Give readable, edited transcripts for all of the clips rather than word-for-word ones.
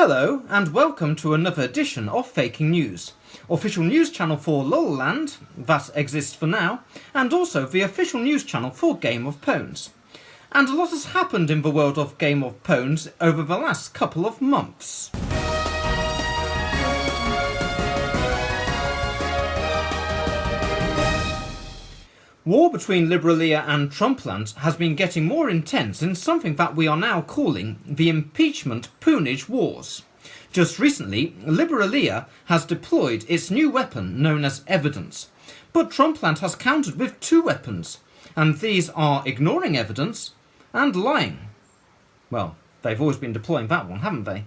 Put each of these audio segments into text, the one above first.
Hello and welcome to another edition of Faking News, official news channel for Lolo Land, that exists for now, and also the official news channel for Game of Pownes. And a lot has happened in the world of Game of Pownes over the last couple of months. War between Liberalia and Trumpland has been getting more intense in something that we are now calling the impeachment Poonage Wars. Just recently, Liberalia has deployed its new weapon known as evidence, but Trumpland has countered with two weapons, and these are ignoring evidence and lying. Well, they've always been deploying that one, haven't they?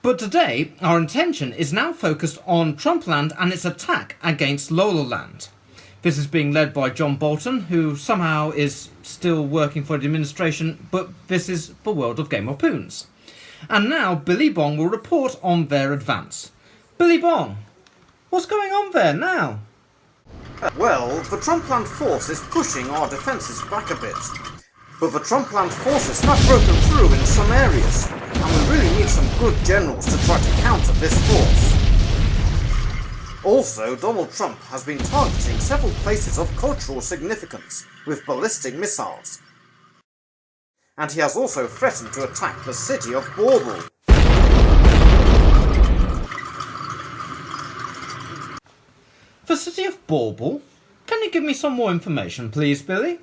But today, our attention is now focused on Trumpland and its attack against Lolo Land. This is being led by John Bolton, who somehow is still working for the administration, but this is the world of Game of Pownes. And now Billy Bong will report on their advance. Billy Bong, what's going on there now? Well, the Trumpland force is pushing our defences back a bit. But the Trumpland forces have broken through in some areas, and we really need some good generals to try to counter this force. Also, Donald Trump has been targeting several places of cultural significance with ballistic missiles. And he has also threatened to attack the city of Bauble. The city of Bauble? Can you give me some more information, please, Billy?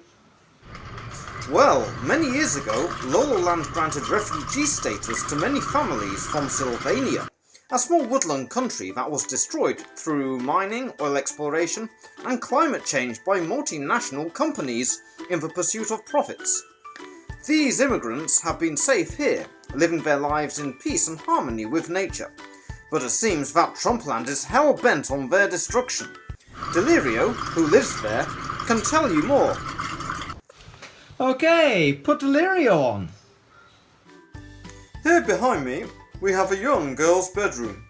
Well, many years ago, Lolo Land granted refugee status to many families from Sylvania, a small woodland country that was destroyed through mining, oil exploration, and climate change by multinational companies in the pursuit of profits. These immigrants have been safe here, living their lives in peace and harmony with nature. But it seems that Trumpland is hell-bent on their destruction. Delirio, who lives there, can tell you more. Okay, put Delirio on. Here behind me, we have a young girl's bedroom.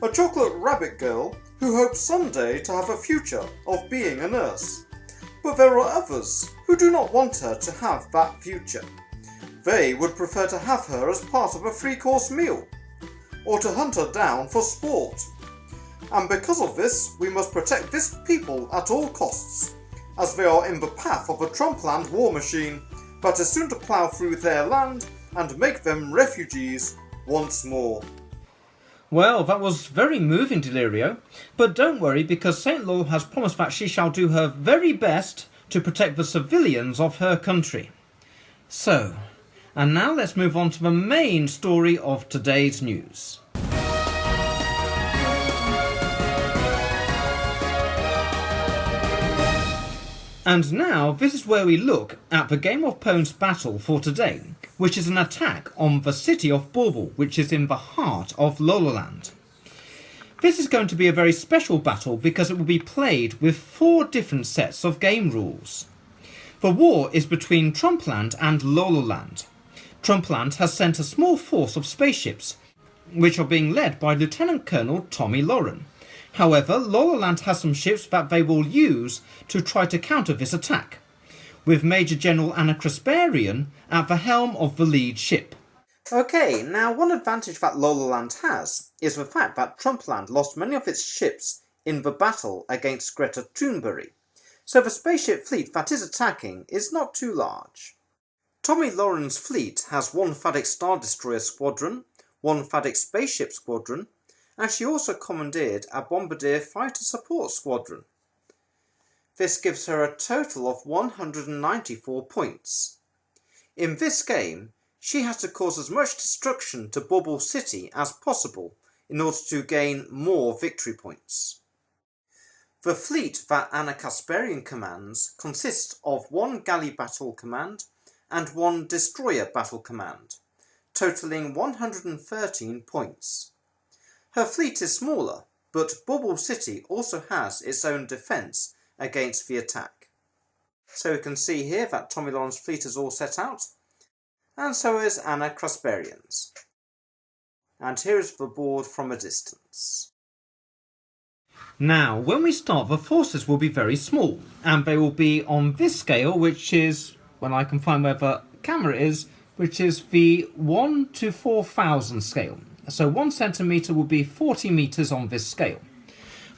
A chocolate rabbit girl who hopes someday to have a future of being a nurse. But there are others who do not want her to have that future. They would prefer to have her as part of a three-course meal, or to hunt her down for sport. And because of this, we must protect this people at all costs, as they are in the path of a Trumpland war machine that is soon to plough through their land and make them refugees once more. Well, that was very moving, Delirio. But don't worry, because St. Lol has promised that she shall do her very best to protect the civilians of her country. So, and now let's move on to the main story of today's news. And now, this is where we look at the Game of Pownes battle for today, which is an attack on the city of Bauble, which is in the heart of Lolo Land. This is going to be a very special battle because it will be played with 4 different sets of game rules. The war is between Trumpland and Lolo Land. Trumpland has sent a small force of spaceships, which are being led by Lieutenant Colonel Tomi Lahren. However, Lolo Land has some ships that they will use to try to counter this attack, with Major General Kasparian at the helm of the lead ship. Okay, now one advantage that Lolo Land has is the fact that Trumpland lost many of its ships in the battle against Greta Thunberg, so the spaceship fleet that is attacking is not too large. Tomi Lahren's fleet has 1 Fadix Star Destroyer squadron, 1 Fadix spaceship squadron, and she also commandeered a Bombardier Fighter Support Squadron. This gives her a total of 194 points. In this game, she has to cause as much destruction to Bauble City as possible in order to gain more victory points. The fleet that Kasparian commands consists of 1 galley battle command and 1 destroyer battle command, totaling 113 points. Her fleet is smaller, but Bauble City also has its own defence against the attack. So we can see here that Tomi Lahren's fleet is all set out, and so is Kasparian's. And here is the board from a distance. Now, when we start, the forces will be very small, and they will be on this scale, which is, when I can find where the camera is, which is the 1 to 4,000 scale. So 1 centimetre will be 40 metres on this scale.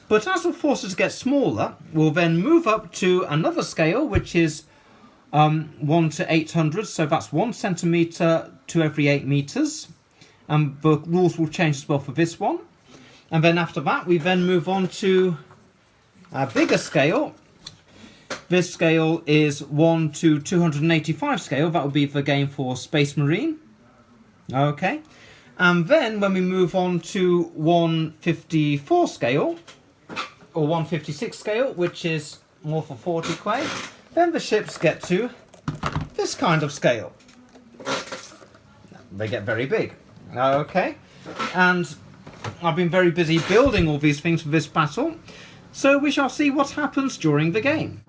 But as the forces get smaller, we'll then move up to another scale, which is 1 to 800, so that's 1 centimetre to every 8 metres. And the rules will change as well for this one. And then after that, we then move on to a bigger scale. This scale is 1 to 285 scale. That would be the game for Space Marine. Okay. And then when we move on to 154 scale, or 156 scale, which is more for 40 quay, then the ships get to this kind of scale. They get very big. Okay. And I've been very busy building all these things for this battle, so we shall see what happens during the game.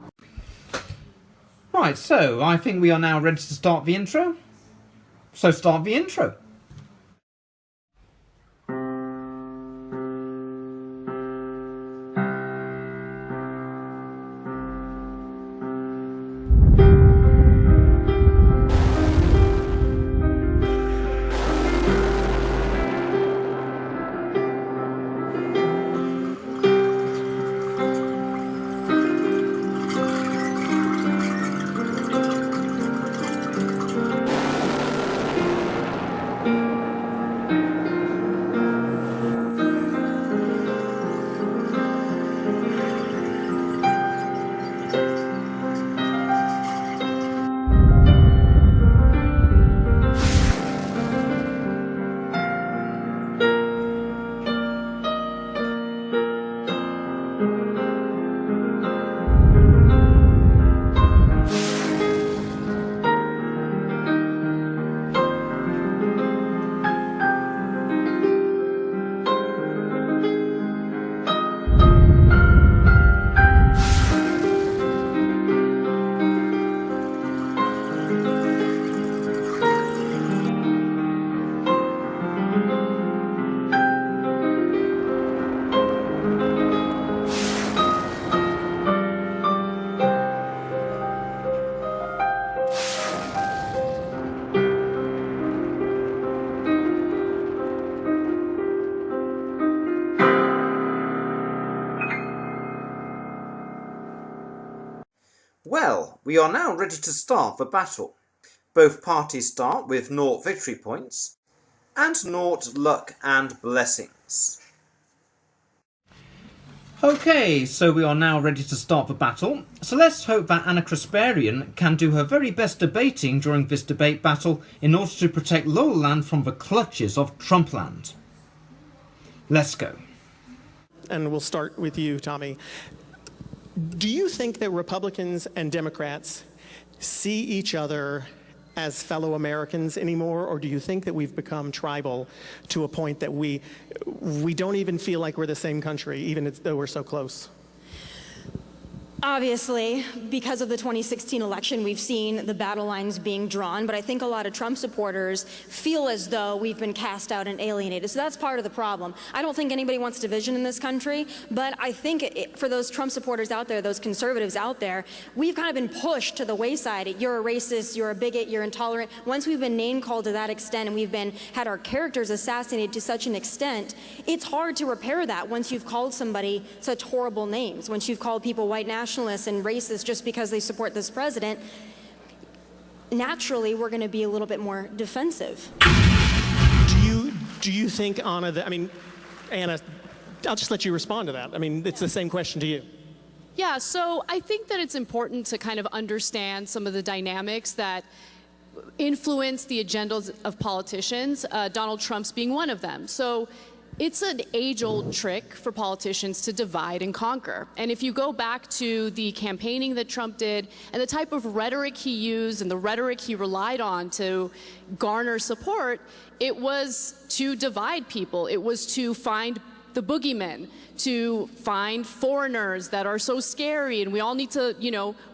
Right, so I think we are now ready to start the intro. So start the intro. Well, we are now ready to start the battle. Both parties start with 0 victory points and 0 luck and blessings. Okay, so we are now ready to start the battle. So let's hope that Kasparian can do her very best debating during this debate battle in order to protect Lolo Land from the clutches of Trumpland. Let's go. And we'll start with you, Tomi. Do you think that Republicans and Democrats see each other as fellow Americans anymore, or do you think that we've become tribal to a point that we don't even feel like we're the same country, even though we're so close? Obviously, because of the 2016 election, we've seen the battle lines being drawn, but I think a lot of Trump supporters feel as though we've been cast out and alienated. So that's part of the problem. I don't think anybody wants division in this country, but I think for those Trump supporters out there, those conservatives out there, we've kind of been pushed to the wayside. You're a racist, you're a bigot, you're intolerant. Once we've been name-called to that extent and we've had our characters assassinated to such an extent, it's hard to repair that once you've called somebody such horrible names, once you've called people white nationalists and racist just because they support this president. Naturally, we're going to be a little bit more defensive. Do you think, Anna, Anna, I'll just let you respond to that. I mean, it's the same question to you. Yeah, so I think that it's important to kind of understand some of the dynamics that influence the agendas of politicians, Donald Trump's being one of them. So it's an age-old trick for politicians to divide and conquer. And if you go back to the campaigning that Trump did and the type of rhetoric he used and the rhetoric he relied on to garner support, it was to divide people. It was to find the boogeymen, to find foreigners that are so scary and we all need to,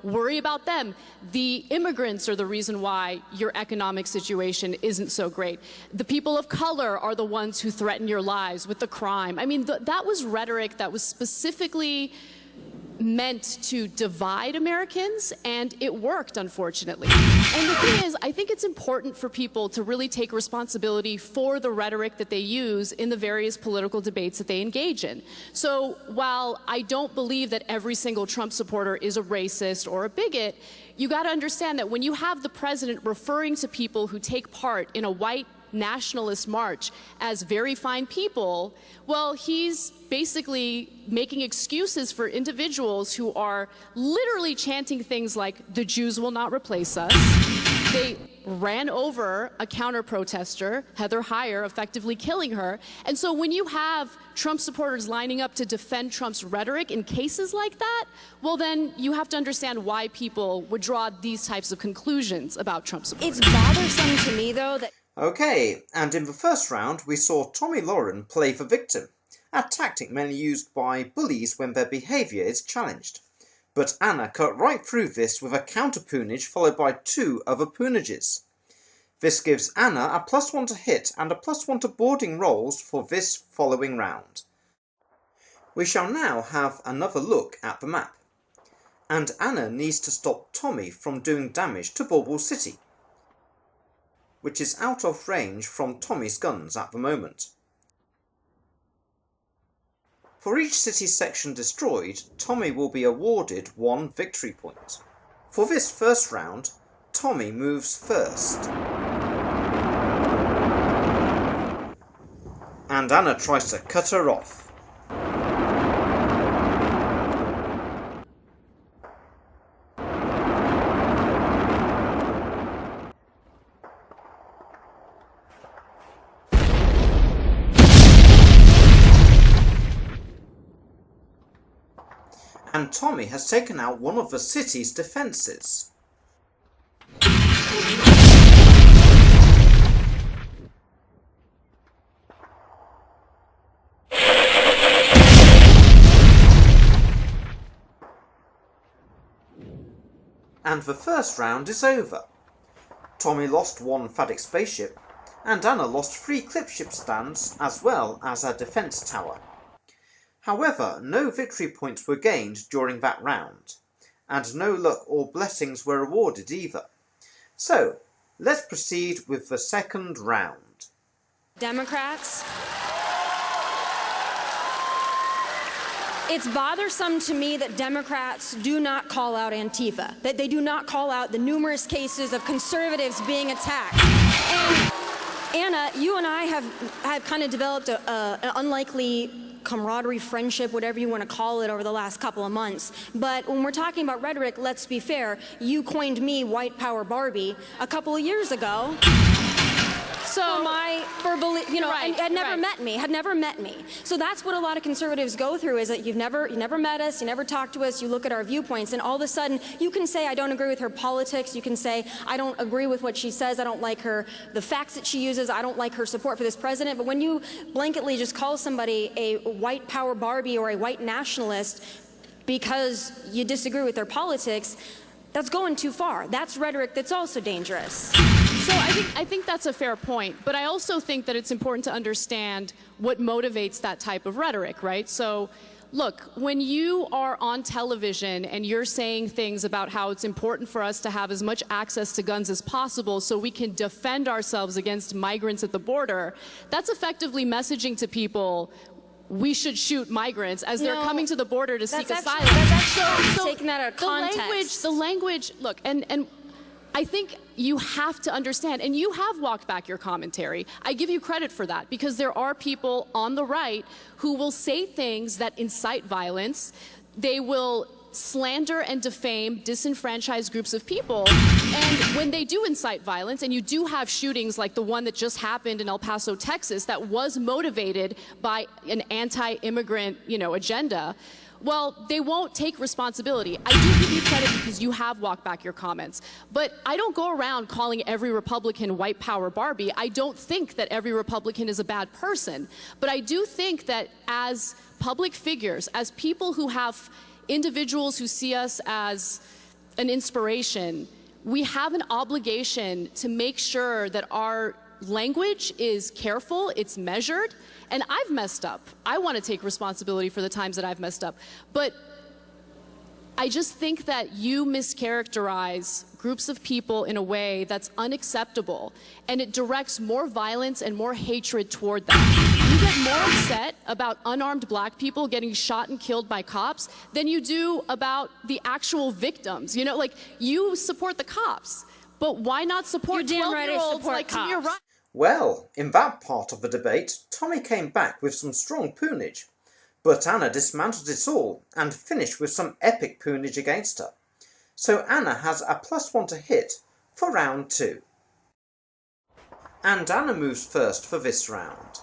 worry about them. The immigrants are the reason why your economic situation isn't so great. The people of color are the ones who threaten your lives with the crime. I mean, that was rhetoric that was specifically meant to divide Americans, and it worked, unfortunately. And the thing is, I think it's important for people to really take responsibility for the rhetoric that they use in the various political debates that they engage in. So while I don't believe that every single Trump supporter is a racist or a bigot, you got to understand that when you have the president referring to people who take part in a white nationalist march as very fine people, well, he's basically making excuses for individuals who are literally chanting things like, the Jews will not replace us. They ran over a counter-protester, Heather Heyer, effectively killing her. And so when you have Trump supporters lining up to defend Trump's rhetoric in cases like that, well, then you have to understand why people would draw these types of conclusions about Trump supporters. It's bothersome to me, though, that... Okay, and in the first round we saw Tomi Lahren play the victim, a tactic mainly used by bullies when their behaviour is challenged. But Anna cut right through this with a counter-poonage followed by 2 other poonages. This gives Anna a +1 to hit and a +1 to boarding rolls for this following round. We shall now have another look at the map. And Anna needs to stop Tomi from doing damage to Bauble City, which is out of range from Tomi's guns at the moment. For each city section destroyed, Tomi will be awarded 1 victory point. For this first round, Tomi moves first. And Anna tries to cut her off. And Tomi has taken out one of the city's defences. And the first round is over. Tomi lost 1 Phatic spaceship, and Anna lost 3 clipship stands as well as a defence tower. However, no victory points were gained during that round, and no luck or blessings were awarded either. So, let's proceed with the second round. Democrats. It's bothersome to me that Democrats do not call out Antifa, that they do not call out the numerous cases of conservatives being attacked. And Anna, you and I have kind of developed an unlikely camaraderie, friendship, whatever you want to call it, over the last couple of months. But when we're talking about rhetoric, let's be fair, you coined me white power Barbie a couple of years ago. So and had never met me. So that's what a lot of conservatives go through, is that you never met us, you never talked to us, you look at our viewpoints, and all of a sudden you can say I don't agree with her politics, you can say I don't agree with what she says, I don't like the facts that she uses, I don't like her support for this president. But when you blanketly just call somebody a white power Barbie or a white nationalist because you disagree with their politics, that's going too far. That's rhetoric that's also dangerous. So I think that's a fair point, but I also think that it's important to understand what motivates that type of rhetoric, right? So look, when you are on television and you're saying things about how it's important for us to have as much access to guns as possible so we can defend ourselves against migrants at the border, that's effectively messaging to people we should shoot migrants as they're coming to the border to seek asylum. That's actually taking that out of context. The language, look, and I think you have to understand, and you have walked back your commentary. I give you credit for that, because there are people on the right who will say things that incite violence. They will slander and defame disenfranchised groups of people. And when they do incite violence, and you do have shootings like the one that just happened in El Paso, Texas, that was motivated by an anti-immigrant, agenda, well, they won't take responsibility. I do give you credit because you have walked back your comments. But I don't go around calling every Republican white power Barbie. I don't think that every Republican is a bad person. But I do think that as public figures, as people who have individuals who see us as an inspiration, we have an obligation to make sure that our language is careful, it's measured. And I've messed up. I want to take responsibility for the times that I've messed up. But I just think that you mischaracterize groups of people in a way that's unacceptable, and it directs more violence and more hatred toward them. You get more upset about unarmed black people getting shot and killed by cops than you do about the actual victims. You know, like, you support the cops, but why not support 12-year-olds like Tomi Lahren? Well, in that part of the debate, Tomi came back with some strong poonage, but Anna dismantled it all and finished with some epic poonage against her. So Anna has a +1 to hit for round 2. And Anna moves first for this round.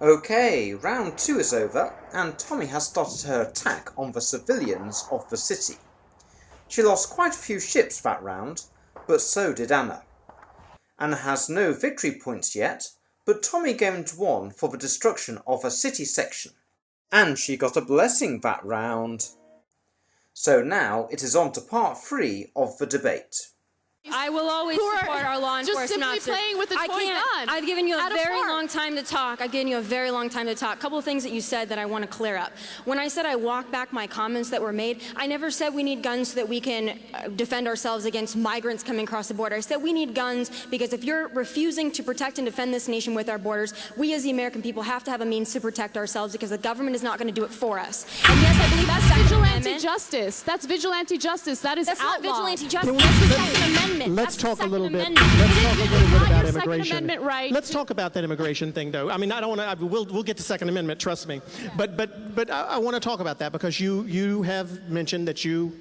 Okay, round 2 is over, and Tomi has started her attack on the civilians of the city. She lost quite a few ships that round, but so did Anna. Anna has no victory points yet, but Tomi gained 1 for the destruction of a city section. And she got a blessing that round. So now it is on to part 3 of the debate. I will always support our law enforcement just simply officers. playing with a toy gun. I've given you a At a very park. long time to talk. I've given you a very long time to talk. A couple of things that you said that I want to clear up. When I said I walked back my comments that were made, I never said we need guns so that we can defend ourselves against migrants coming across the border. I said we need guns because if you're refusing to protect and defend this nation with our borders, we as the American people have to have a means to protect ourselves because the government is not going to do it for us. And yes, I believe that's vigilante justice. That's vigilante justice. That is That's not outlawed. vigilante justice. That's the Second Amendment. Let's That's the talk a Second little bit. Amendment. Let's talk a little bit not about your Second immigration. Amendment right. Let's talk about that immigration thing, though. I mean, I don't want to. We'll get to Second Amendment. Trust me. But I want to talk about that because you have mentioned that you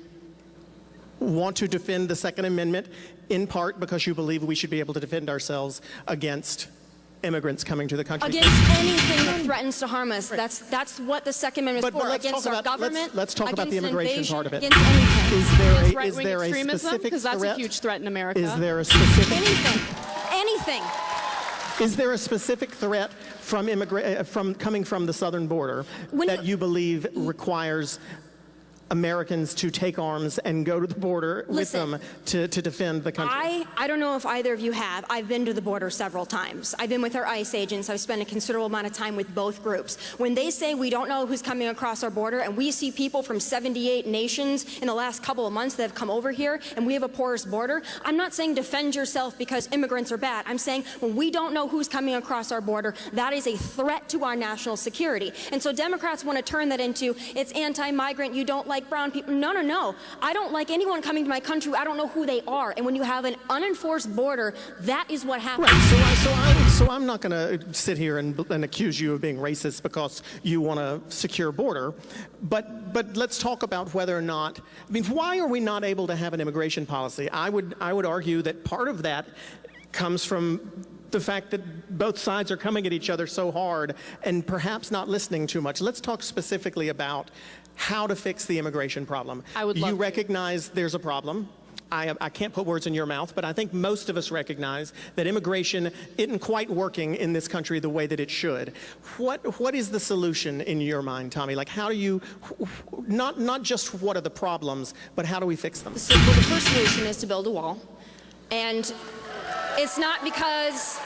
want to defend the Second Amendment in part because you believe we should be able to defend ourselves against immigrants coming to the country. Against anything that threatens to harm us. That's what the Second Amendment is But for. let's Against talk our about- government. let's talk about the against an immigration invasion, part of it. Against anything. Is Right-wing there a extremism? specific Because that's threat? a huge threat in America. Is there a specific? Anything. Is there a specific threat from coming from the southern border that you believe requires Americans to take arms and go to the border with them to defend the country? I don't know if either of you have. I've been to the border several times. I've been with our ICE agents. I've spent a considerable amount of time with both groups. When they say we don't know who's coming across our border and we see people from 78 nations in the last couple of months that have come over here and we have a porous border, I'm not saying defend yourself because immigrants are bad. I'm saying when we don't know who's coming across our border, that is a threat to our national security. And so Democrats want to turn that into it's anti-migrant, you don't like brown people. No. I don't like anyone coming to my country. I don't know who they are. And when you have an unenforced border, that is what happens. Right. So I'm not going to sit here and accuse you of being racist because you want a secure border. But let's talk about whether or not. I mean, why are we not able to have an immigration policy? I would argue that part of that comes from the fact that both sides are coming at each other so hard and perhaps not listening too much. Let's talk specifically about how to fix the immigration problem. I would love You to. recognize there's a problem. I can't put words in your mouth, but I think most of us recognize that immigration isn't quite working in this country the way that it should. What is the solution in your mind, Tomi? Like, how do you, not just what are the problems, but how do we fix them? So, well, the first solution is to build a wall. And it's not because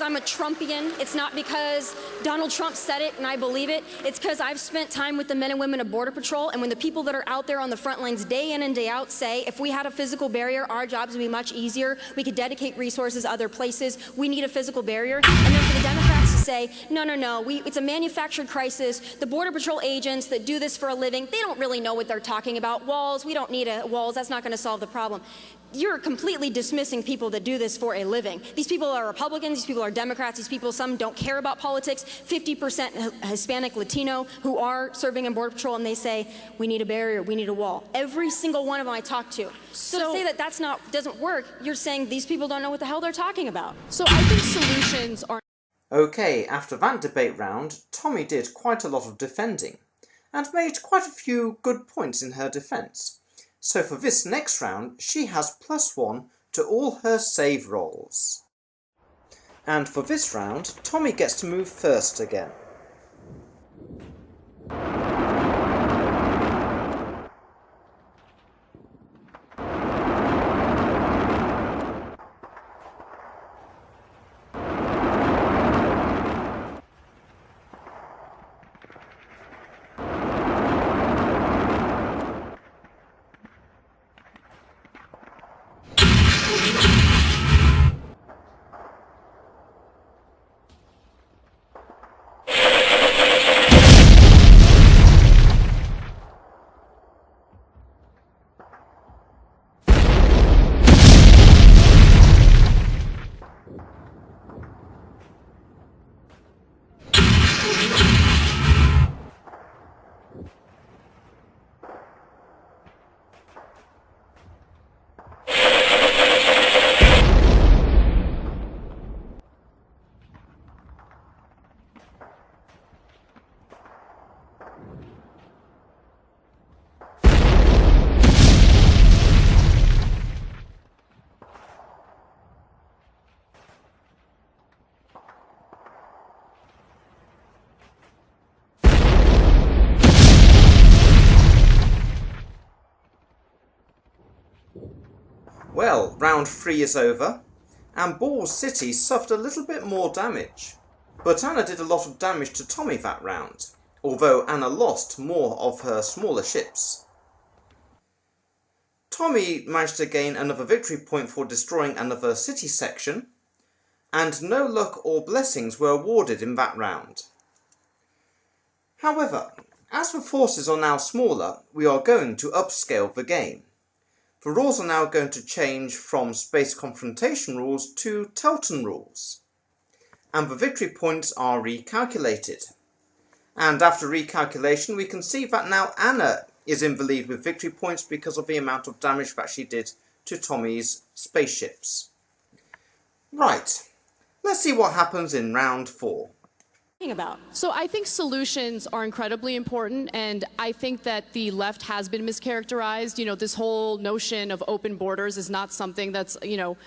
I'm a Trumpian. It's not because Donald Trump said it and I believe it. It's because I've spent time with the men and women of Border Patrol, and when the people that are out there on the front lines day in and day out say, if we had a physical barrier, our jobs would be much easier. We could dedicate resources other places. We need a physical barrier. And then for the Democrats to say, no, it's a manufactured crisis. The Border Patrol agents that do this for a living, they don't really know what they're talking about. Walls, we don't need walls. That's not going to solve the problem. You're completely dismissing people that do this for a living. These people are Republicans, these people are Democrats, these people, some don't care about politics, 50% Hispanic, Latino who are serving in Border Patrol, and they say, we need a barrier, we need a wall. Every single one of them I talk to. So to say that doesn't work, you're saying these people don't know what the hell they're talking about. So I think solutions are... Okay, after that debate round, Tomi did quite a lot of defending, and made quite a few good points in her defence. So for this next round, she has +1 to all her save rolls. And for this round, Tomi gets to move first again. Well, round 3 is over, and Bauble City suffered a little bit more damage. But Anna did a lot of damage to Tomi that round, although Anna lost more of her smaller ships. Tomi managed to gain another victory point for destroying another city section, and no luck or blessings were awarded in that round. However, as the forces are now smaller, we are going to upscale the game. The rules are now going to change from space confrontation rules to Telton rules, and the victory points are recalculated. And after recalculation, we can see that now Anna is in the lead with victory points because of the amount of damage that she did to Tomi's spaceships. Right, let's see what happens in round 4. About. So I think solutions are incredibly important, and I think that the left has been mischaracterized. You know, this whole notion of open borders is not something that's, you know,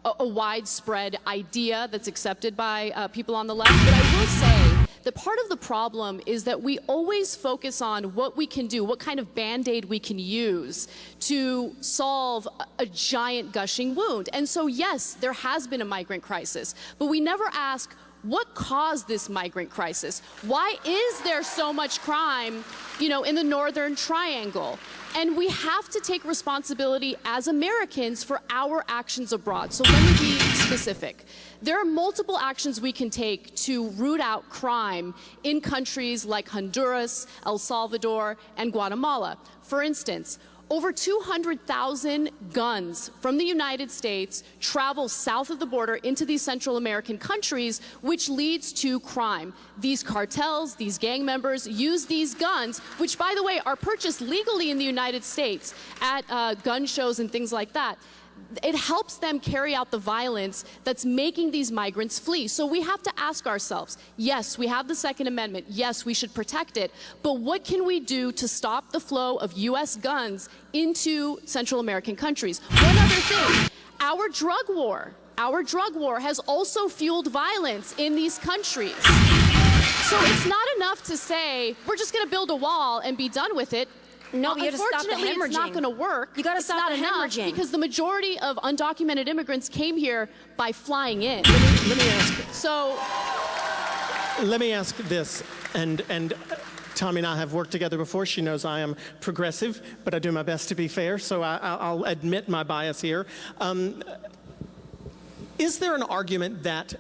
a widespread idea that's accepted by people on the left. But I will say that part of the problem is that we always focus on what we can do, what kind of Band-Aid we can use to solve a giant gushing wound. And so, yes, there has been a migrant crisis, but we never ask, what caused this migrant crisis? Why is there so much crime, you know, in the Northern Triangle? And we have to take responsibility as Americans for our actions abroad. So let me be specific. There are multiple actions we can take to root out crime in countries like Honduras, El Salvador, and Guatemala. For instance, over 200,000 guns from the United States travel south of the border into these Central American countries, which leads to crime. These cartels, these gang members use these guns, which, by the way, are purchased legally in the United States at gun shows and things like that. It helps them carry out the violence that's making these migrants flee. So we have to ask ourselves, yes, we have the Second Amendment. Yes, we should protect it. But what can we do to stop the flow of U.S. guns into Central American countries? One other thing, our drug war has also fueled violence in these countries. So it's not enough to say, we're just going to build a wall and be done with it. No, you have to stop the hemorrhaging. It's not going to work. You got to stop the hemorrhaging. Because the majority of undocumented immigrants came here by flying in. Let me ask. So, let me ask this, and Tomi and I have worked together before. She knows I am progressive, but I do my best to be fair, so I'll admit my bias here. Is there an argument that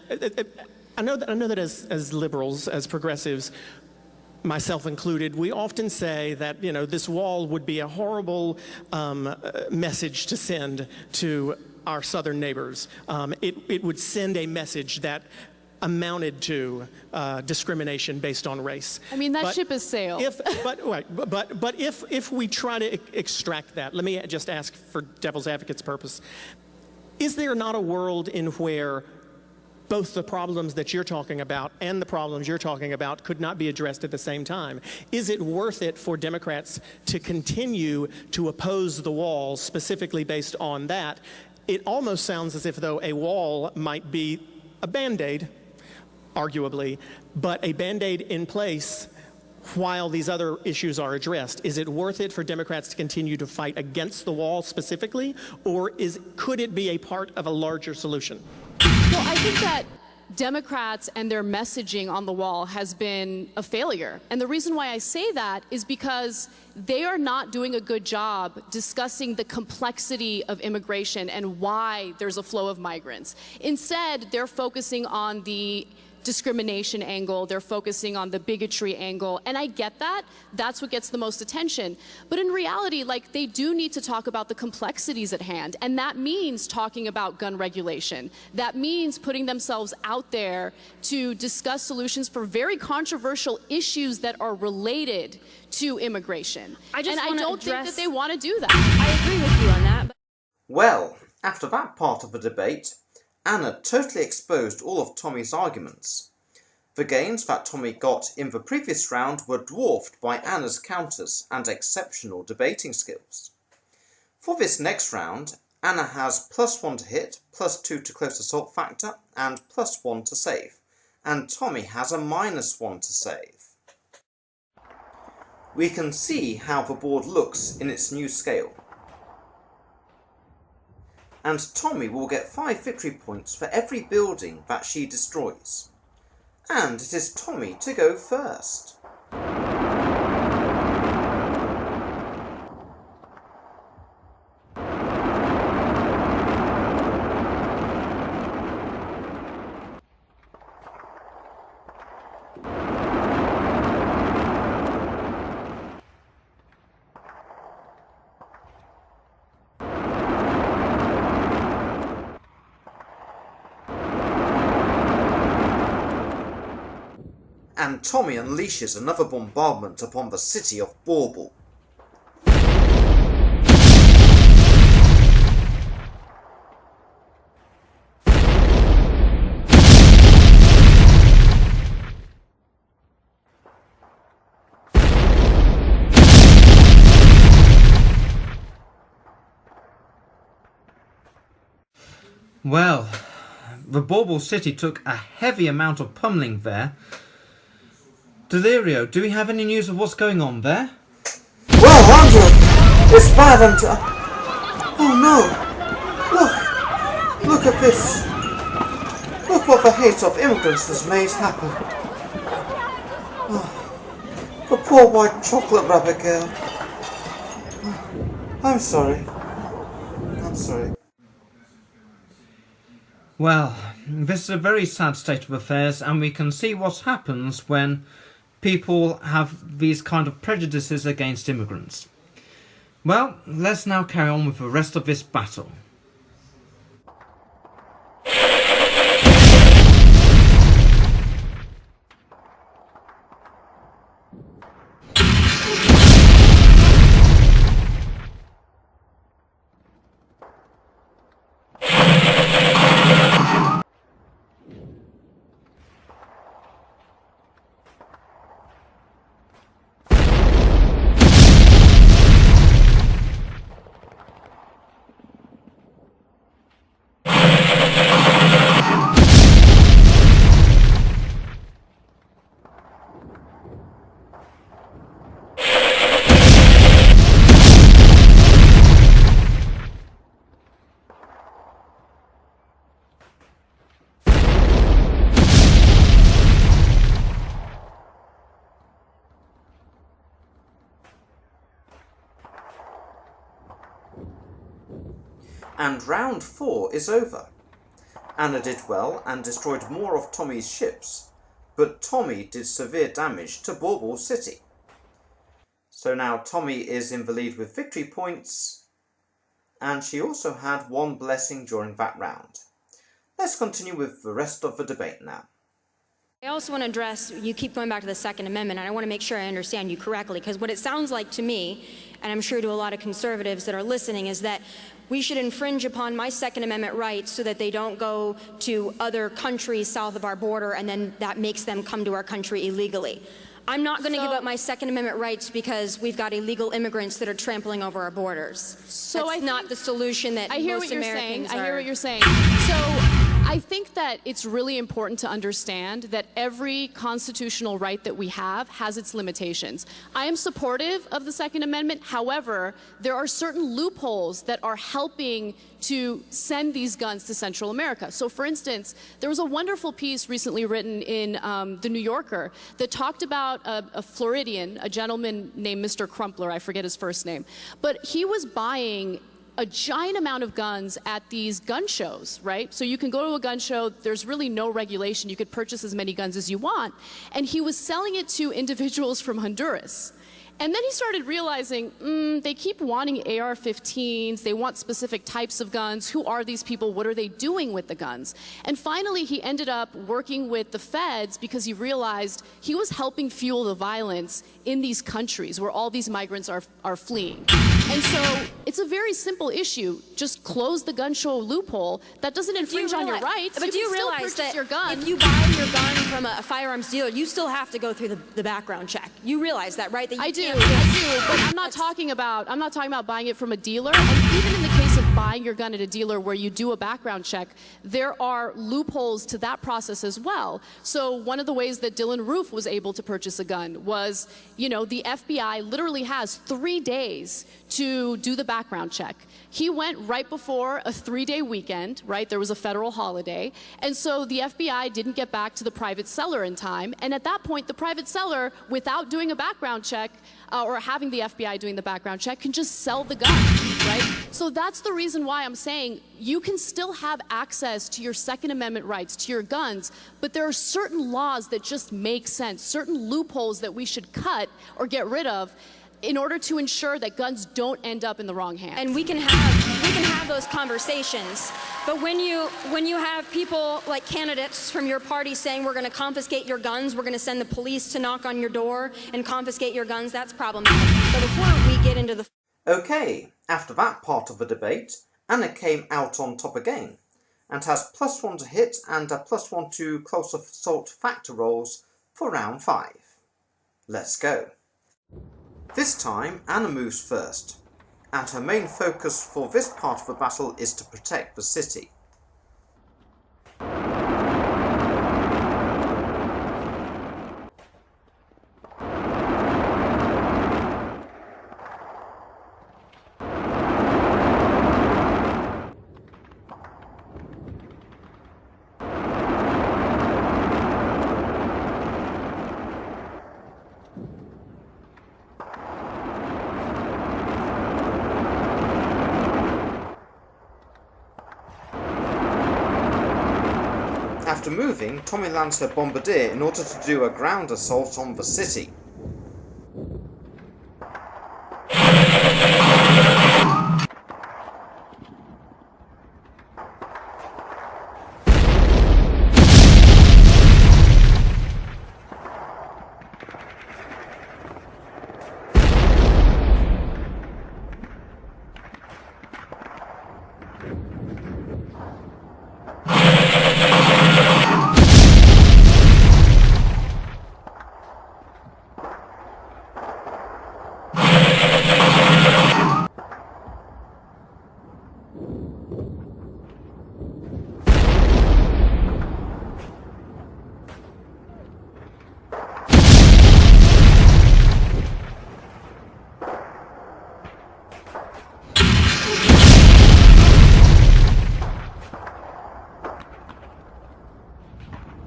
I know that as liberals, as progressives, myself included, we often say that, this wall would be a horrible message to send to our southern neighbors. It would send a message that amounted to discrimination based on race. I mean, that ship has sailed. But if we try to extract that, let me just ask for devil's advocate's purpose, is there not a world in where both the problems that you're talking about and the problems you're talking about could not be addressed at the same time? Is it worth it for Democrats to continue to oppose the wall specifically based on that? It almost sounds as if, though, a wall might be a Band-Aid, arguably, but a Band-Aid in place while these other issues are addressed. Is it worth it for Democrats to continue to fight against the wall specifically, or could it be a part of a larger solution? Well, I think that Democrats and their messaging on the wall has been a failure. And the reason why I say that is because they are not doing a good job discussing the complexity of immigration and why there's a flow of migrants. Instead, they're focusing on the discrimination angle, they're focusing on the bigotry angle, and I get that. That's what gets the most attention. But in reality, they do need to talk about the complexities at hand, and that means talking about gun regulation. That means putting themselves out there to discuss solutions for very controversial issues that are related to immigration. I don't think that they want to do that. I agree with you on that. Well, after that part of the debate, Anna totally exposed all of Tomi's arguments. The gains that Tomi got in the previous round were dwarfed by Anna's counters and exceptional debating skills. For this next round, Anna has +1 to hit, +2 to close assault factor, and +1 to save, and Tomi has a -1 to save. We can see how the board looks in its new scale. And Tomi will get 5 victory points for every building that she destroys. And it is Tomi to go first. And Tomi unleashes another bombardment upon the city of Bauble. Well, the Bauble city took a heavy amount of pummeling there. Delirio, do we have any news of what's going on there? Well, Andrew, it's bad and... Oh no! Look at this! Look what the hate of immigrants has made happen. Oh, the poor white chocolate rabbit girl. I'm sorry. Well, this is a very sad state of affairs, and we can see what happens when people have these kind of prejudices against immigrants. Well, let's now carry on with the rest of this battle. And round 4 is over. Anna did well and destroyed more of Tomi's ships, but Tomi did severe damage to Bauble City. So now Tomi is in the lead with victory points, and she also had one blessing during that round. Let's continue with the rest of the debate now. I also want to address, you keep going back to the Second Amendment, and I want to make sure I understand you correctly, because what it sounds like to me, and I'm sure to a lot of conservatives that are listening, is that we should infringe upon my Second Amendment rights so that they don't go to other countries south of our border, and then that makes them come to our country illegally. I'm not going to give up my Second Amendment rights because we've got illegal immigrants that are trampling over our borders. So that's not the solution that most Americans I hear what you're saying. So I think that it's really important to understand that every constitutional right that we have has its limitations. I am supportive of the Second Amendment. However, there are certain loopholes that are helping to send these guns to Central America. So for instance, there was a wonderful piece recently written in The New Yorker that talked about a Floridian, a gentleman named Mr. Crumpler, I forget his first name, but he was buying a giant amount of guns at these gun shows, right? So you can go to a gun show, there's really no regulation, you could purchase as many guns as you want, and he was selling it to individuals from Honduras. And then he started realizing, they keep wanting AR-15s, they want specific types of guns, who are these people, what are they doing with the guns? And finally he ended up working with the feds because he realized he was helping fuel the violence in these countries where all these migrants are fleeing. And so it's a very simple issue, just close the gun show loophole. That doesn't infringe on your rights. But do you can realize still purchase that your gun. if you buy your gun from a firearms dealer, you still have to go through the background check? You realize that, right? That you I do, can't but I'm not talking about buying it from a dealer. And even in the case of buying your gun at a dealer where you do a background check, there are loopholes to that process as well. So one of the ways that Dylan Roof was able to purchase a gun was, the FBI literally has 3 days to do the background check. He went right before a 3-day weekend, right? There was a federal holiday. And so the FBI didn't get back to the private seller in time. And at that point, the private seller, without doing a background check, or having the FBI doing the background check, can just sell the gun, right? So that's the reason why I'm saying you can still have access to your Second Amendment rights, to your guns, but there are certain laws that just make sense, certain loopholes that we should cut or get rid of in order to ensure that guns don't end up in the wrong hands. And we can have those conversations. But when you have people like candidates from your party saying we're going to confiscate your guns, we're going to send the police to knock on your door and confiscate your guns, that's problematic. But before we get into the... Okay, after that part of the debate, Anna came out on top again, and has +1 to hit and a +1 to close assault factor rolls for round 5. Let's go. This time, Anna moves first, and her main focus for this part of the battle is to protect the city. After moving, Tomi lands her bombardier in order to do a ground assault on the city.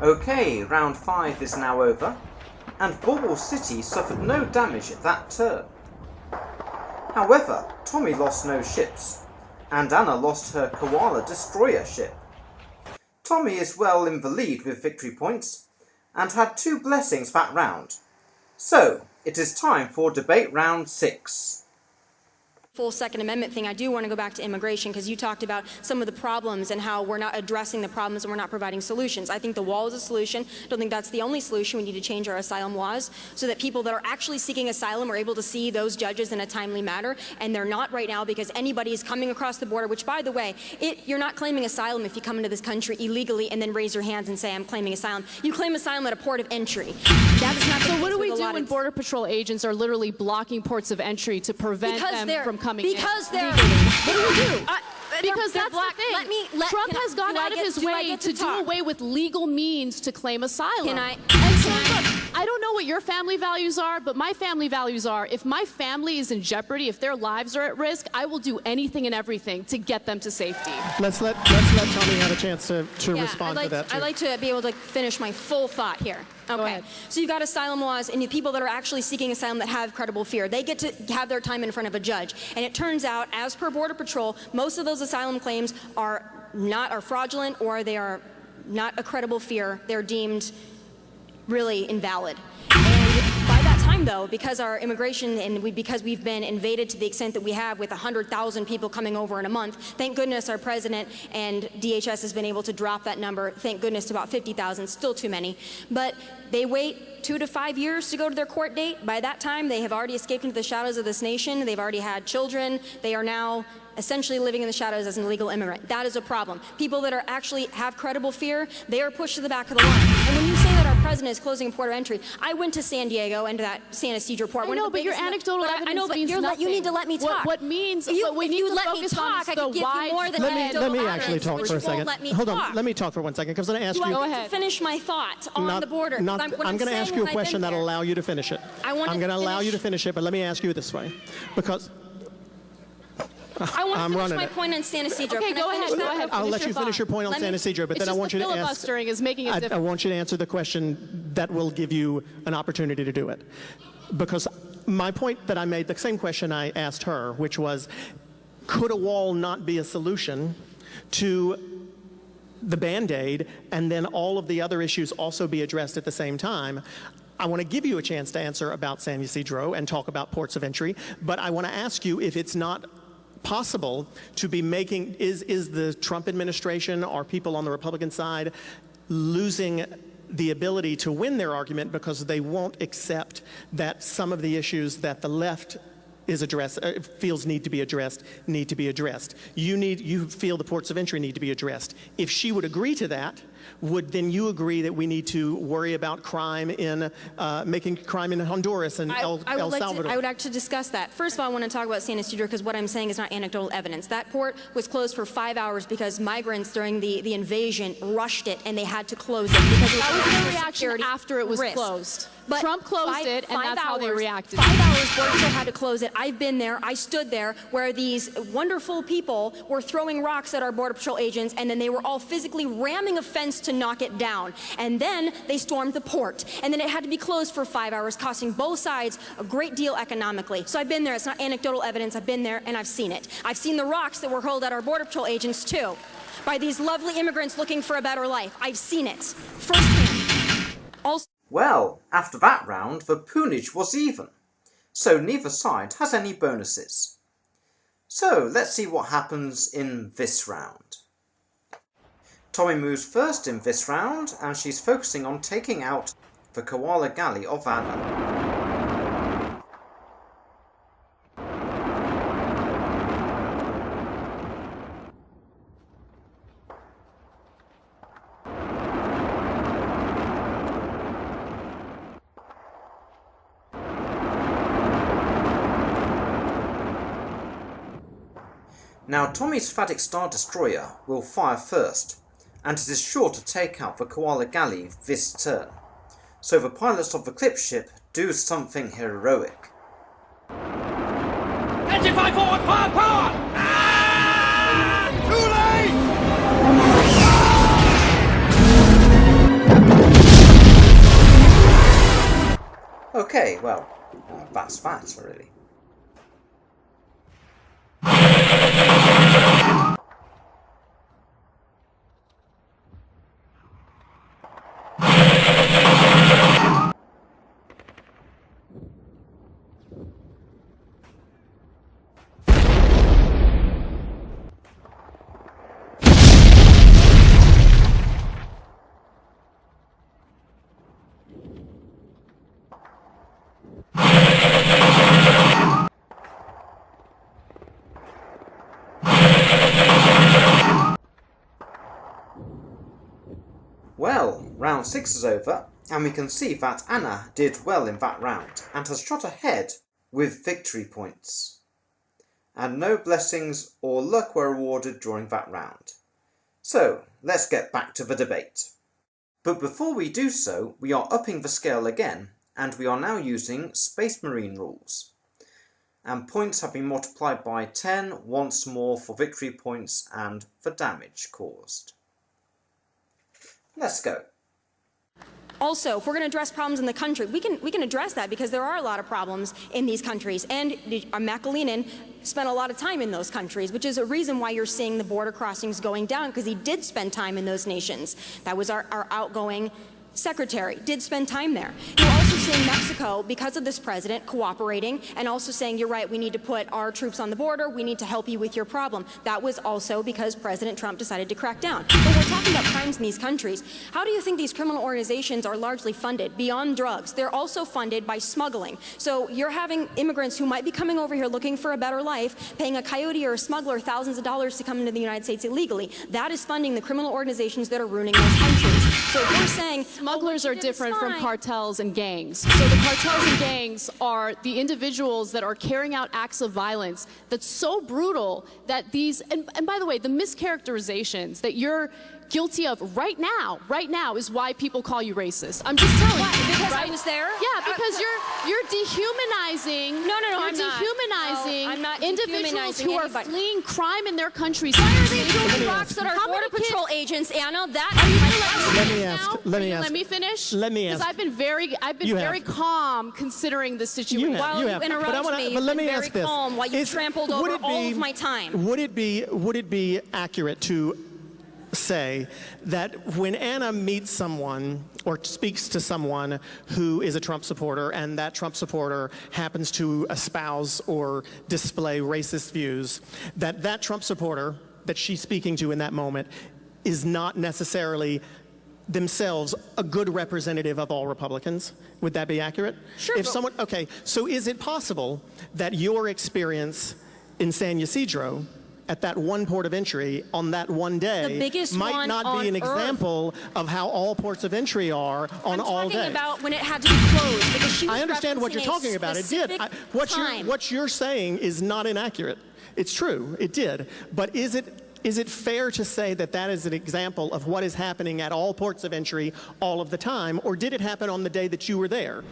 Okay, round 5 is now over, and Bauble City suffered no damage at that turn. However, Tomi lost no ships, and Anna lost her Koala destroyer ship. Tomi is well in the lead with victory points, and had 2 blessings that round. So, it is time for debate round 6. Full Second Amendment thing, I do want to go back to immigration because you talked about some of the problems and how we're not addressing the problems and we're not providing solutions. I think the wall is a solution. I don't think that's the only solution. We need to change our asylum laws so that people that are actually seeking asylum are able to see those judges in a timely manner, and they're not right now because anybody is coming across the border, which, by the way, you're not claiming asylum if you come into this country illegally and then raise your hands and say, I'm claiming asylum. You claim asylum at a port of entry. That is not the So case what do we with a do lot when of- Border Patrol agents are literally blocking ports of entry to prevent them from coming in? Because they're What do we do? Because they're that's black. the thing. Trump has gone out of his way to do away with legal means to claim asylum. Can I- And so, look, I don't know what your family values are, but my family values are, if my family is in jeopardy, if their lives are at risk, I will do anything and everything to get them to safety. Let's let Tomi have a chance to respond I'd to that, too. I'd like to be able to finish my full thought here. Okay. ahead. So you've got asylum laws, and the people that are actually seeking asylum that have credible fear, they get to have their time in front of a judge. And it turns out, as per Border Patrol, most of those asylum claims are fraudulent, or they are not a credible fear. They're deemed really invalid. And by that time, though, because our immigration because we've been invaded to the extent that we have, with 100,000 people coming over in a month, thank goodness our president and DHS has been able to drop that number, thank goodness, to about 50,000, still too many. But they wait 2 to 5 years to go to their court date. By that time, they have already escaped into the shadows of this nation. They've already had children. They are now essentially living in the shadows as an illegal immigrant. That is a problem. People that are actually have credible fear, they are pushed to the back of the line. And when you say that our president is closing a port of entry, I went to San Diego and to that San Ysidro port. I know, but your anecdotal evidence I know, but means nothing. you need to let me talk. What means, if what we if need you to let me focus on talk, is I the could give you more than Let anecdotal me actually evidence, talk which for a you won't second. let me Hold talk. on, let me talk for 1 second, because I'm going to ask Do you... I Go get ahead. to finish my thought on the border? I'm going to ask you a question that'll allow you to finish it. I want I'm to going to allow you to finish- finish it, but let me ask you it this way. Because I want to I'm finish running my it. point on San Ysidro. Okay, Can I go finish ahead, that? go ahead. I'll let you your finish your thought. point on San Ysidro, but then I want you to It's just the ask... filibustering is making it I difficult. want you to answer the question that will give you an opportunity to do it. Because my point that I made, the same question I asked her, which was, could a wall not be a solution to the Band-Aid, and then all of the other issues also be addressed at the same time? I want to give you a chance to answer about San Ysidro and talk about ports of entry, but I want to ask you if it's not possible to be making, is the Trump administration or people on the Republican side losing the ability to win their argument because they won't accept that some of the issues that the left feels need to be addressed. You feel the ports of entry need to be addressed. If she would agree to that, would then you agree that we need to worry about crime in making crime in Honduras and El Salvador? I would like to discuss that. First of all, I want to talk about San Ysidro because what I'm saying is not anecdotal evidence. That port was closed for 5 hours because migrants during the invasion rushed it and they had to close it because it That was under their reaction security after it was risk. closed. But Trump closed it, and that's how they reacted. 5 hours, Border Patrol had to close it. I've been there. I stood there where these wonderful people were throwing rocks at our Border Patrol agents, and then they were all physically ramming a fence to knock it down. And then they stormed the port. And then it had to be closed for 5 hours, costing both sides a great deal economically. So I've been there. It's not anecdotal evidence. I've been there, and I've seen it. I've seen the rocks that were hurled at our Border Patrol agents, too, by these lovely immigrants looking for a better life. I've seen it firsthand. Also, Well, after that round, the poonage was even, so neither side has any bonuses. So let's see what happens in this round. Tomi moves first in this round, and she's focusing on taking out the koala galley of Anna. Now Tomi's Phatic Star Destroyer will fire first, and it is sure to take out the koala galley this turn. So the pilots of the clip ship do something heroic. 25 forward, fire power! Ah! Too late! Okay, well, that's that, really. round 6 is over, and we can see that Anna did well in that round and has shot ahead with victory points. And no blessings or luck were awarded during that round. So, let's get back to the debate. But before we do so, we are upping the scale again, and we are now using Space Marine rules. And points have been multiplied by 10 once more for victory points and for damage caused. Let's go. Also, if we're going to address problems in the country, we can address that because there are a lot of problems in these countries. And McAleenan spent a lot of time in those countries, which is a reason why you're seeing the border crossings going down, because he did spend time in those nations. That was our outgoing secretary, did spend time there. You're also seeing Mexico, because of this president, cooperating and also saying, you're right, we need to put our troops on the border, we need to help you with your problem. That was also because President Trump decided to crack down. But we're talking about crimes in these countries. How do you think these criminal organizations are largely funded? Beyond drugs, they're also funded by smuggling. So you're having immigrants who might be coming over here looking for a better life, paying a coyote or a smuggler thousands of dollars to come into the United States illegally. That is funding the criminal organizations that are ruining those countries. So if we're saying, smugglers are different from cartels and gangs. So the cartels and gangs are the individuals that are carrying out acts of violence that's so brutal that these, and by the way, the mischaracterizations that you're guilty of right now is why people call you racist. I'm just telling you. Because right? I was there? Yeah, because you're dehumanizing. No, you're I'm not. dehumanizing No, I'm not individuals dehumanizing who anybody. are fleeing crime in their countries. Why are they throwing rocks at our How Border many Patrol kids- agents, Anna? That is my question. Let me finish. Let me ask. Because I've been very calm considering the situation. While you interrupt me, but let me very ask this. calm while you trampled over all of my time. Would it be accurate to say that when Anna meets someone or speaks to someone who is a Trump supporter and that Trump supporter happens to espouse or display racist views, that Trump supporter that she's speaking to in that moment is not necessarily themselves a good representative of all Republicans? Would that be accurate? Sure. Okay, so is it possible that your experience in San Ysidro at that one port of entry on that one day The biggest might one not on be an Earth. example of how all ports of entry are on all day? I'm talking about when it had to be closed, because she was I understand what you're referencing a talking about. It did. specific time. What you're saying is not inaccurate. It's true. It did. But is it fair to say that that is an example of what is happening at all ports of entry all of the time, or did it happen on the day that you were there?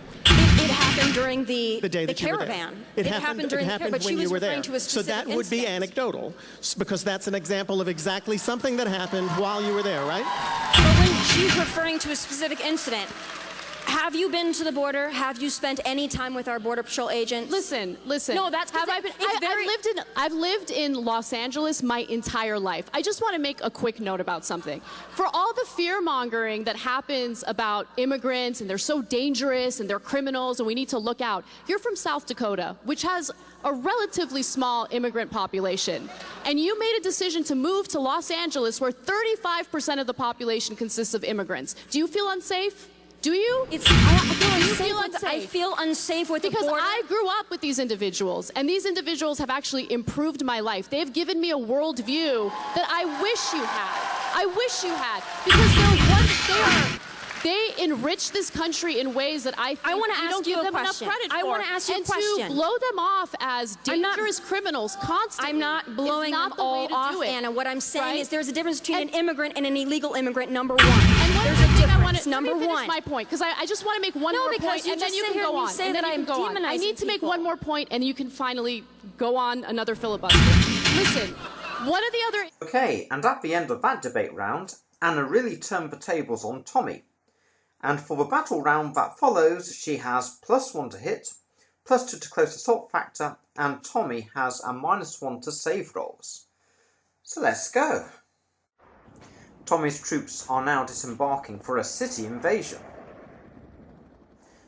It happened during the day that you were there. caravan. It happened during it the happened caravan, but when she you was were there. referring to a So specific that would be incident. anecdotal, because that's an example of exactly something that happened while you were there, right? But when she's referring to a specific incident, have you been to the border? Have you spent any time with our Border Patrol agents? Listen. No, that's have I been? I've lived in Los Angeles my entire life. I just want to make a quick note about something. For all the fear mongering that happens about immigrants and they're so dangerous and they're criminals and we need to look out. You're from South Dakota, which has a relatively small immigrant population, and you made a decision to move to Los Angeles, where 35% of the population consists of immigrants. Do you feel unsafe? Do you? I feel unsafe with because the border. I grew up with these individuals, and these individuals have actually improved my life. They've given me a worldview that I wish you had. I wish you had, because they enrich this country in ways that I think I wanna we ask don't you give a them enough question. credit for. I wanna ask you a and question. to blow them off as dangerous criminals constantly. I'm not blowing them all off, Anna. What I'm saying is there's a difference between an immigrant and an illegal immigrant, number one. And one there's other a thing difference, let me number finish one. my point, because I just want to make one more because point, you and then just you sit can here go and you on. say And then that you I'm can go on. I demonizing need to make people. one more point, and you can finally go on another filibuster. Listen, one of the other... Okay, and at the end of that debate round, Anna really turned the tables on Tomi. And for the battle round that follows, she has +1 to hit, +2 to close assault factor, and Tomi has a -1 to save rolls. So let's go. Tomi's troops are now disembarking for a city invasion.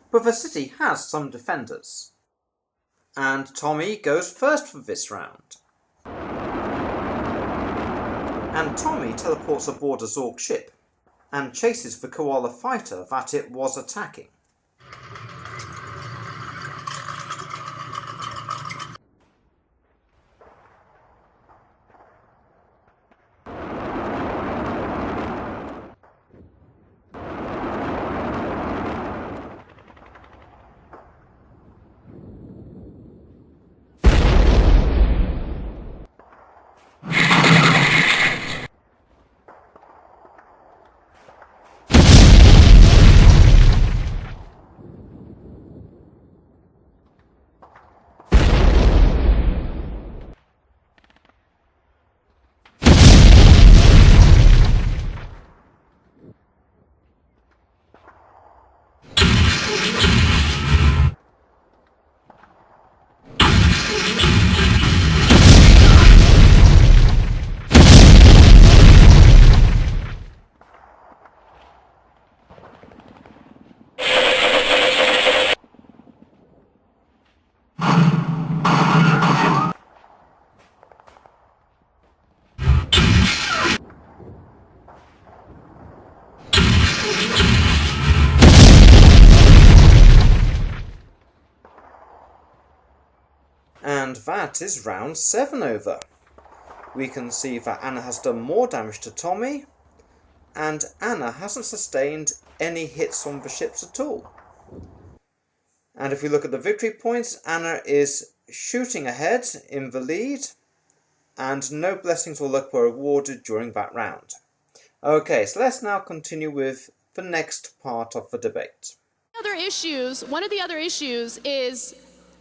But the city has some defenders. And Tomi goes first for this round. And Tomi teleports aboard a Zorg ship and chases the koala fighter that it was attacking. And that is round 7 over. We can see that Anna has done more damage to Tomi, and Anna hasn't sustained any hits on the ships at all. And if we look at the victory points, Anna is shooting ahead in the lead, and no blessings or luck were awarded during that round. Okay, so let's now continue with the next part of the debate. One of the other issues is,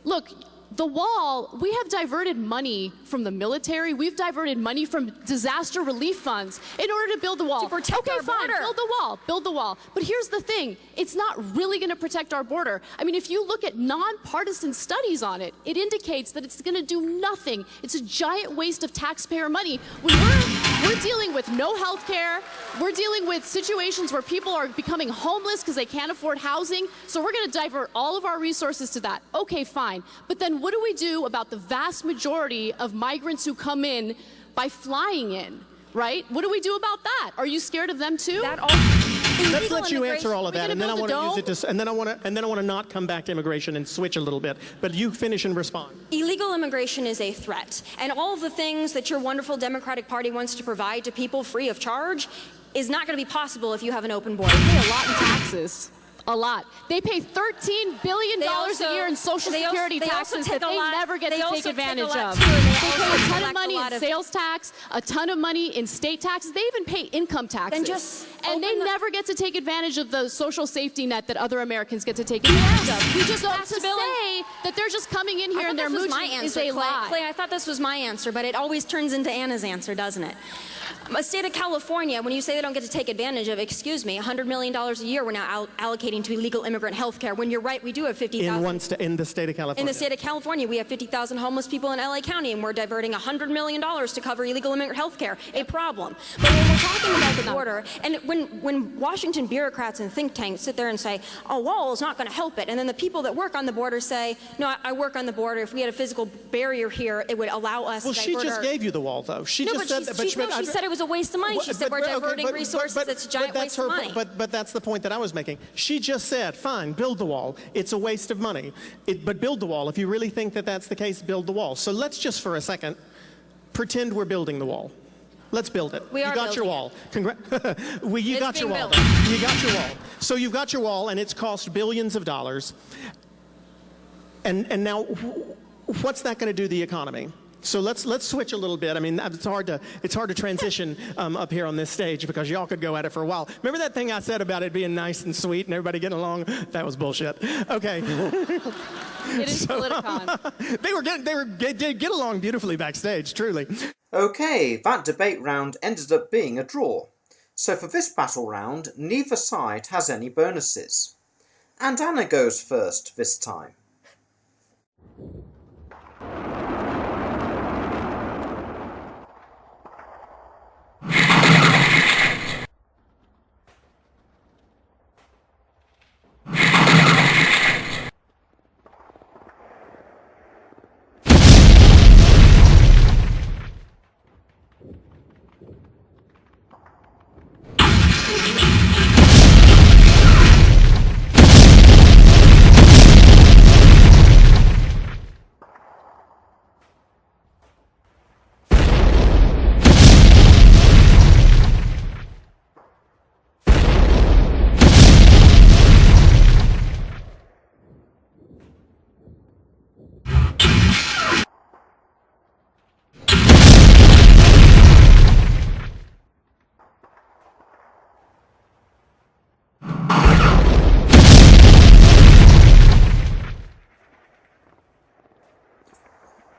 look, the wall, we have diverted money from the military. We've diverted money from disaster relief funds in order to build the wall. To protect our border. Build the wall. But here's the thing, it's not really going to protect our border. I mean, if you look at nonpartisan studies on it, it indicates that it's going to do nothing. It's a giant waste of taxpayer money. When we're dealing with no health care, we're dealing with situations where people are becoming homeless because they can't afford housing, so we're going to divert all of our resources to that. Okay, fine. But then what do we do about the vast majority of migrants who come in by flying in, right? What do we do about that? Are you scared of them too? Let's let you answer all of that, and then I want to use it to, and then I want to not come back to immigration and switch a little bit. But you finish and respond. Illegal immigration is a threat, and all of the things that your wonderful Democratic Party wants to provide to people free of charge is not going to be possible if you have an open border. They pay a lot in taxes. A lot. They pay $13 billion a year in Social Security taxes that they never get to take advantage of. They pay a ton of money in sales tax, a ton of money in state taxes. They even pay income taxes. And they never get to take advantage of the social safety net that other Americans get to take advantage of. We just have to say that they're just coming in here and they're mooching is a lie. Clay, I thought this was my answer, but it always turns into Anna's answer, doesn't it? A state of California, when you say they don't get to take advantage of, excuse me, $100 million a year we're now allocating to illegal immigrant health care. When you're right, we do have 50,000. In the state of California. In the state of California, we have 50,000 homeless people in LA County, and we're diverting $100 million to cover illegal immigrant health care. A problem. But when we're talking about the border, and when Washington bureaucrats and think tanks sit there and say, a wall is not going to help it, and then the people that work on the border say, no, I work on the border. If we had a physical barrier here, it would allow us to divert she just gave you the wall, though. She said it was a waste of money. She said we're diverting resources. It's a giant waste of money. But that's the point that I was making. She just said, fine, build the wall. It's a waste of money. But build the wall. If you really think that that's the case, build the wall. So let's just for a second pretend we're building the wall. Let's build it. You got your wall. You got your wall. You got your wall. So you've got your wall, and it's cost billions of dollars. And now, what's that going to do to the economy? So let's switch a little bit. I mean, it's hard to transition up here on this stage because y'all could go at it for a while. Remember that thing I said about it being nice and sweet and everybody getting along? That was bullshit. Okay. It is Politicon. They did get along beautifully backstage, truly. Okay, that debate round ended up being a draw. So for this battle round, neither side has any bonuses. And Anna goes first this time.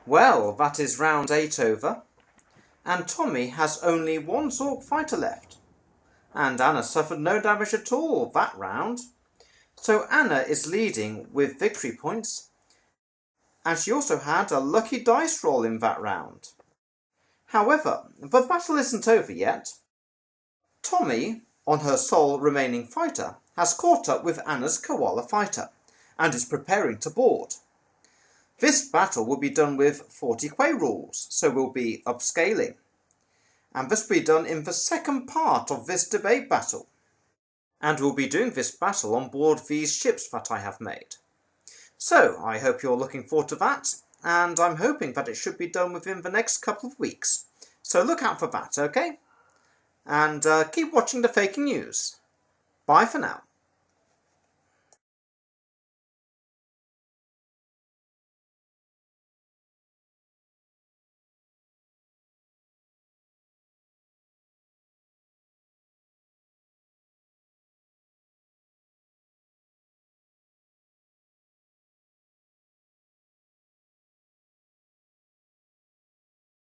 Well, that is round 8 over, and Tomi has only one Zork fighter left, and Anna suffered no damage at all that round. So Anna is leading with victory points, and she also had a lucky dice roll in that round. However, the battle isn't over yet. Tomi, on her sole remaining fighter, has caught up with Anna's koala fighter, and is preparing to board. This battle will be done with 40 Quay rules, so we'll be upscaling. And this will be done in the second part of this debate battle. And we'll be doing this battle on board these ships that I have made. So, I hope you're looking forward to that, and I'm hoping that it should be done within the next couple of weeks. So look out for that, okay? And keep watching the Faking News. Bye for now.